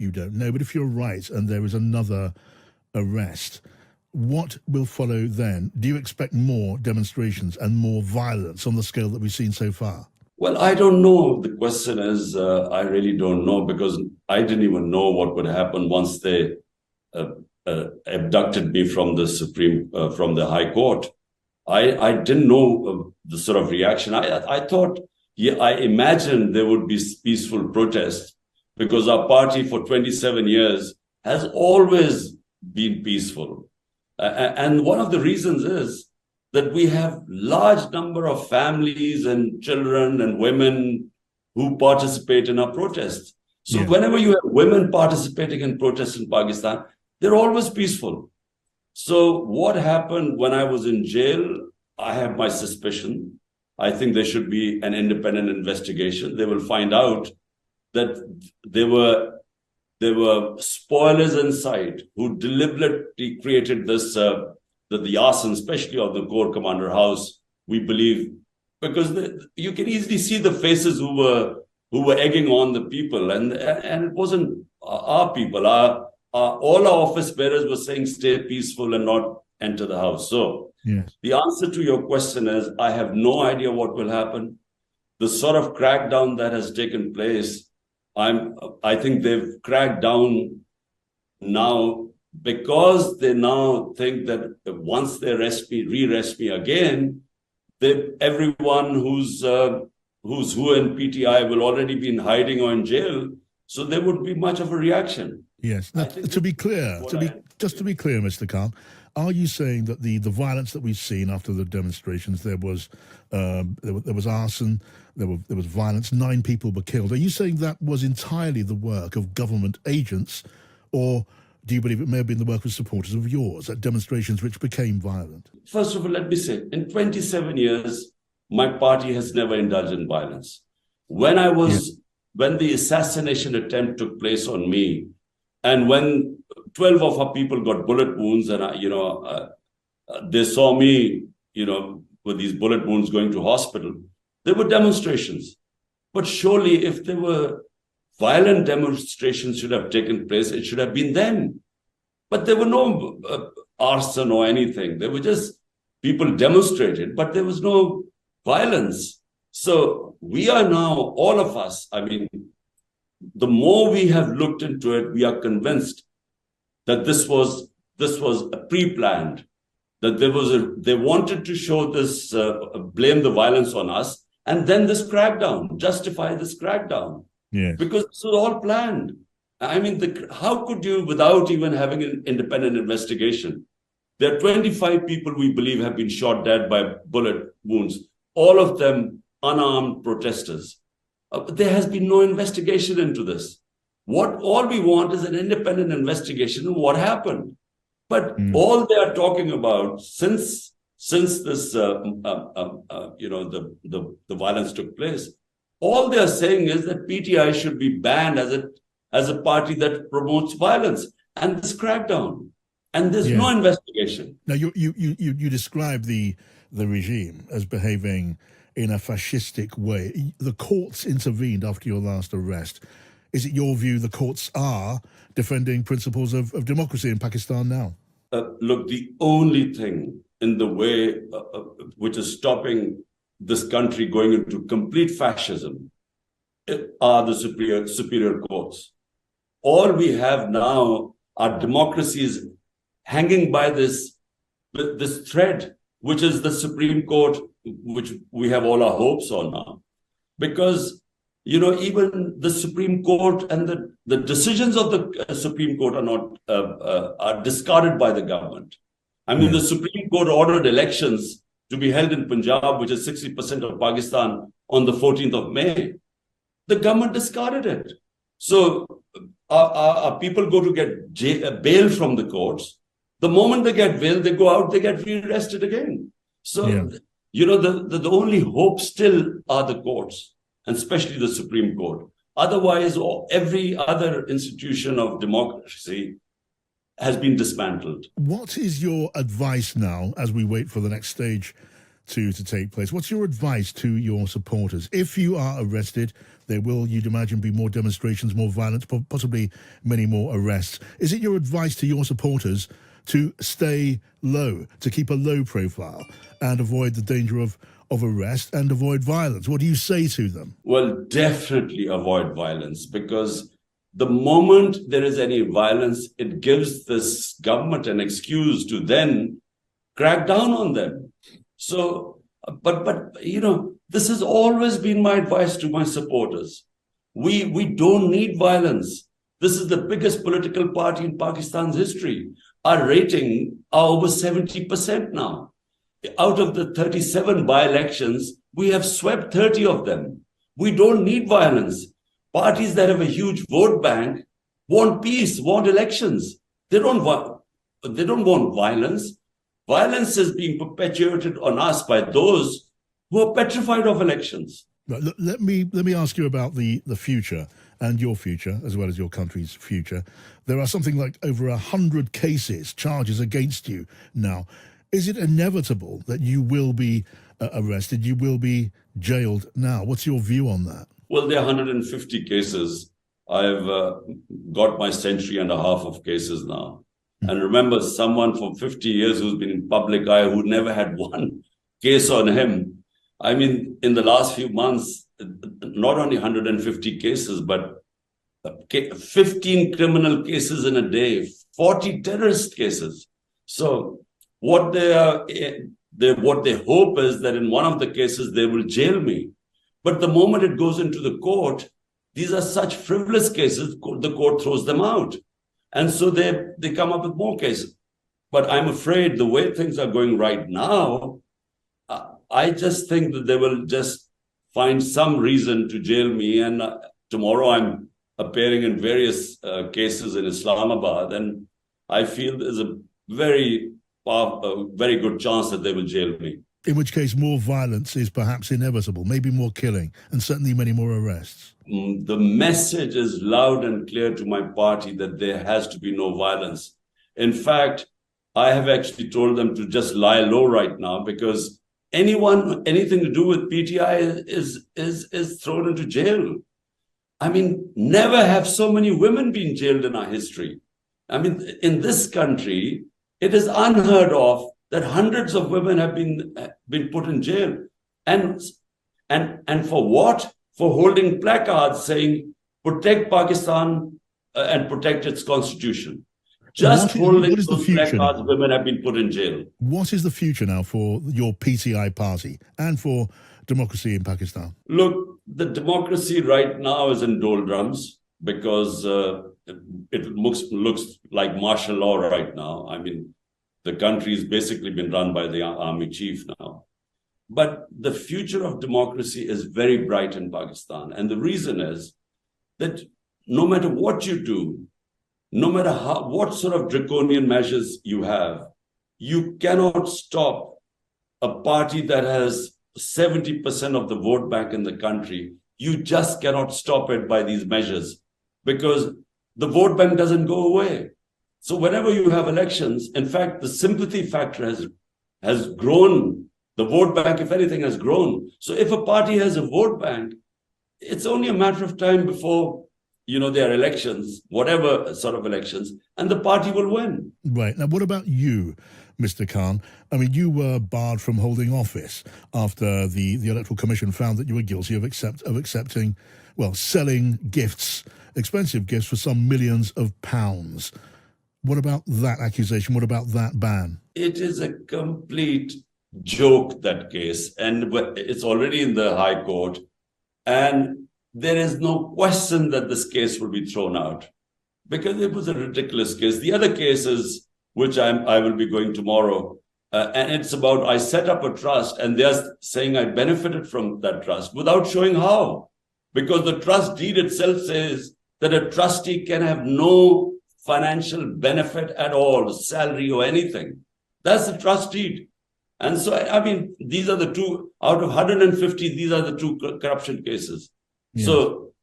you don't know, but if you're right and there is another arrest, what will follow then? Do you expect more demonstrations and more violence on the scale that we've seen so far? Well, I don't know. The question is, I really don't know, because I didn't even know what would happen once they abducted me from the from the High Court. I didn't know the sort of reaction. I thought, yeah, I imagined there would be peaceful protests, because our party for 27 years has always been peaceful. And one of the reasons is that we have large number of families and children and women who participate in our protests. So whenever you have women participating in protests in Pakistan, they're always peaceful. So what happened when I was in jail, I have my suspicion. I think there should be an independent investigation. They will find out that there were spoilers inside who deliberately created this, the arson, especially of the Corps Commander House, we believe, because you can easily see the faces who were egging on the people, and it wasn't our people. All our office bearers were saying, stay peaceful and not enter the house. So the answer to your question is, I have no idea what will happen. The sort of crackdown that has taken place, I think they've cracked down now because they now think that once they re-arrest me again, everyone who's who in PTI will already be in hiding or in jail, so there would be much of a reaction. Yes. Now, to be clear, Mr. Khan, are you saying that the violence that we've seen after the demonstrations, there was arson, there was violence, 9 people were killed? Are you saying that was entirely the work of government agents, or do you believe it may have been the work of supporters of yours at demonstrations which became violent? First of all, let me say, in 27 years, my party has never indulged in violence. When the assassination attempt took place on me, and when 12 of our people got bullet wounds, and they saw me, with these bullet wounds going to hospital, there were demonstrations. But surely, if there were violent demonstrations should have taken place, it should have been then. But there were no arson or anything. There were just people demonstrated, but there was no violence. So we are now, all of us, the more we have looked into it, we are convinced that this was pre-planned, that they wanted to show this, blame the violence on us, and then this crackdown, justify this crackdown. Yes. Because this was all planned. How could you, without even having an independent investigation? There are 25 people we believe have been shot dead by bullet wounds, all of them unarmed protesters. There has been no investigation into this. All we want is an independent investigation of what happened. But all they are talking about since this, the violence took place, all they are saying is that PTI should be banned as a party that promotes violence, and this crackdown, and there's no investigation. Now you describe the regime as behaving in a fascistic way. The courts intervened after your last arrest. Is it your view the courts are defending principles of democracy in Pakistan now? Look, the only thing in the way which is stopping this country going into complete fascism are the superior courts. All we have now are democracies hanging by this thread, which is the Supreme Court, which we have all our hopes on now. Because, even the Supreme Court and the decisions of the Supreme Court are discarded by the government. The Supreme Court ordered elections to be held in Punjab, which is 60% of Pakistan, on the 14th of May. The government discarded it. So our people go to get bail from the courts. The moment they get bail, they go out, they get rearrested again. So, the only hope still are the courts, and especially the Supreme Court. Otherwise, every other institution of democracy has been dismantled. What is your advice now as we wait for the next stage to take place? What's your advice to your supporters? If you are arrested, there will, you'd imagine, be more demonstrations, more violence, possibly many more arrests. Is it your advice to your supporters to stay low, to keep a low profile and avoid the danger of arrest and avoid violence? What do you say to them? Well, definitely avoid violence, because the moment there is any violence, it gives this government an excuse to then crack down on them. So, but this has always been my advice to my supporters. We don't need violence. This is the biggest political party in Pakistan's history. Our rating are over 70% now. Out of the 37 by-elections, we have swept 30 of them. We don't need violence. Parties that have a huge vote bank want peace, want elections. They don't want violence. Violence is being perpetuated on us by those who are petrified of elections. Right, let me ask you about the future and your future, as well as your country's future. There are something like over 100 charges against you now. Is it inevitable that you will be arrested, you will be jailed now? What's your view on that? Well, there are 150 cases. I've got my century and a half of cases now. And remember, someone for 50 years who's been in public eye, who never had one case on him. I mean, in the last few months, not only 150 cases, but 15 criminal cases in a day, 40 terrorist cases. So what they hope is that in one of the cases, they will jail me. But the moment it goes into the court, these are such frivolous cases, the court throws them out. And so they come up with more cases. But I'm afraid the way things are going right now, I just think that they will just find some reason to jail me. And tomorrow I'm appearing in various cases in Islamabad. And I feel there's a very good chance that they will jail me. In which case, more violence is perhaps inevitable, maybe more killing, and certainly many more arrests. The message is loud and clear to my party that there has to be no violence. In fact, I have actually told them to just lie low right now, because anything to do with PTI is thrown into jail. I mean, never have so many women been jailed in our history. I mean, in this country, it is unheard of that hundreds of women have been put in jail. And for what? For holding placards saying, protect Pakistan and protect its constitution. Just holding those placards, women have been put in jail. What is the future now for your PTI party and for democracy in Pakistan? Look, the democracy right now is in doldrums, because it looks like martial law right now. I mean, the country has basically been run by the army chief now. But the future of democracy is very bright in Pakistan. And the reason is that no matter what you do, no matter what sort of draconian measures you have, you cannot stop a party that has 70% of the vote bank in the country. You just cannot stop it by these measures, because the vote bank doesn't go away. So whenever you have elections, in fact, the sympathy factor has grown. The vote bank, if anything, has grown. So if a party has a vote bank, it's only a matter of time before, there are elections, whatever sort of elections, and the party will win. Right. Now, what about you, Mr. Khan? I mean, you were barred from holding office after the Electoral Commission found that you were guilty of accepting, selling gifts, expensive gifts for some millions of pounds. What about that accusation? What about that ban? It is a complete joke, that case, and it's already in the High Court, and there is no question that this case will be thrown out, because it was a ridiculous case. The other cases, which I will be going tomorrow, and it's about, I set up a trust, and they're saying I benefited from that trust without showing how, because the trust deed itself says that a trustee can have no financial benefit at all, salary or anything. That's the trust deed. And so, I mean, these are the two, out of 150, these are the two corruption cases. Yes. So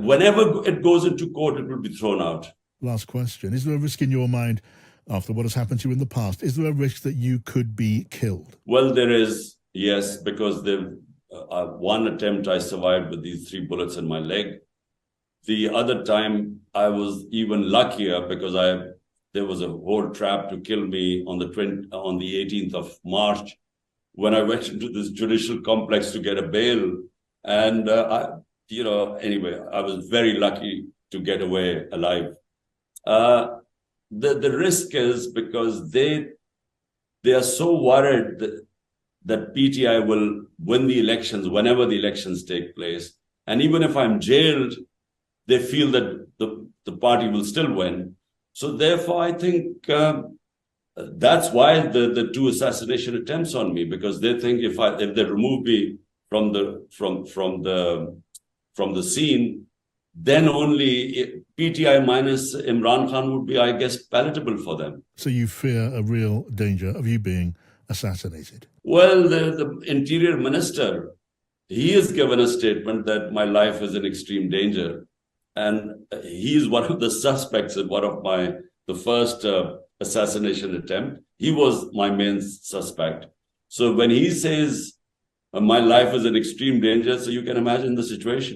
whenever it goes into court, it will be thrown out. Last question. Is there a risk in your mind, after what has happened to you in the past, is there a risk that you could be killed? Well, there is, yes, because they've one attempt I survived with these 3 bullets in my leg. The other time I was even luckier because there was a whole trap to kill me on the 18th of March when I went into this judicial complex to get a bail. And, anyway, I was very lucky to get away alive. The risk is because they are so worried that PTI will win the elections whenever the elections take place. And even if I'm jailed, they feel that the party will still win. So therefore, I think that's why the 2 assassination attempts on me, because they think if they remove me from the scene, then only PTI minus Imran Khan would be, I guess, palatable for them. So you fear a real danger of you being assassinated? Well, the interior minister, he has given a statement that my life is in extreme danger. And he's one of the suspects in one of the first assassination attempt. He was my main suspect. So when he says my life is in extreme danger, so you can imagine the situation.